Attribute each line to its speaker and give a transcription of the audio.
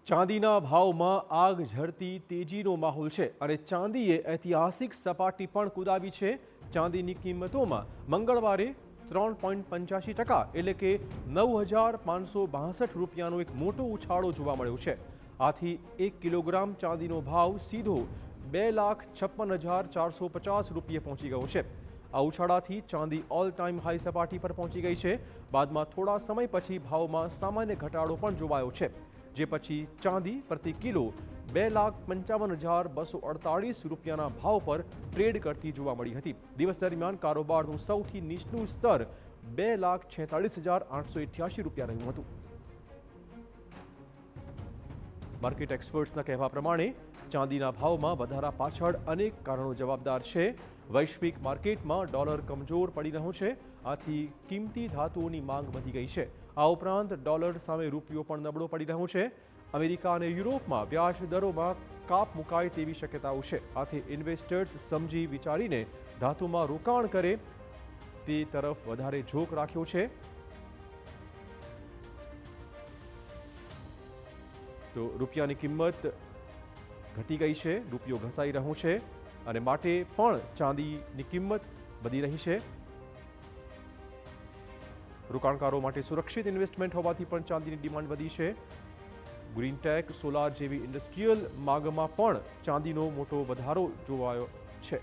Speaker 1: ચાંદીના ભાવમાં આગ ઝરતી તેજીનો માહોલ છે અને ચાંદીએ ઐતિહાસિક સપાટી પણ કુદાવી છે. ચાંદીની કિંમતોમાં મંગળવારે 3.85% એટલે કે 9,562 રૂપિયાનો એક મોટો ઉછાળો જોવા મળ્યો છે. આથી 1 કિલોગ્રામ ચાંદીનો ભાવ સીધો 2,56,450 રૂપિયે પહોંચી ગયો છે. આ ઉછાળાથી ચાંદી ઓલ ટાઈમ હાઈ સપાટી પર પહોંચી ગઈ છે. બાદમાં થોડા સમય પછી ભાવમાં સામાન્ય ઘટાડો પણ જોવાયો છે, જે પછી ચાંદી પ્રતિ કિલો 2,55,248 રૂપિયાના ભાવ પર ટ્રેડ કરતી જોવા મળી હતી. દિવસ દરમિયાન કારોબારનું સૌથી નીચલું સ્તર 2,46,888 રૂપિયા રહ્યું હતું. માર્કેટ એક્સપર્ટ્સના કહેવા પ્રમાણે ચાંદીના ભાવમાં વધારા પાછળ અનેક કારણો જવાબદાર છે. વૈશ્વિક માર્કેટમાં ડોલર કમજોર પડી રહ્યો છે, આથી કિંમતી ધાતુઓની માંગ વધી ગઈ છે. આ ઉપરાંત ડોલર સામે રૂપિયો પણ નબળો પડી રહ્યો છે. અમેરિકા અને યુરોપમાં વ્યાજ દરોમાં કાપ મુકાય તેવી શક્યતાઓ છે. આથી ઇન્વેસ્ટર્સ સમજી વિચારીને ધાતુમાં રોકાણ કરે તે તરફ વધારે ઝોક રાખ્યો છે. તો રૂપિયાની કિંમત ઘટી ગઈ છે, રૂપિયો ઘસાઈ રહ્યો છે અને માટે પણ ચાંદીની કિંમત વધી રહી છે. રોકાણકારો માટે સુરક્ષિત ઇન્વેસ્ટમેન્ટ હોવાથી પણ ચાંદીની ડિમાન્ડ વધી છે. ગ્રીન ટેક, સોલાર જેવી ઇન્ડસ્ટ્રીયલ માંગમાં પણ ચાંદીનો મોટો વધારો જોવાયો છે.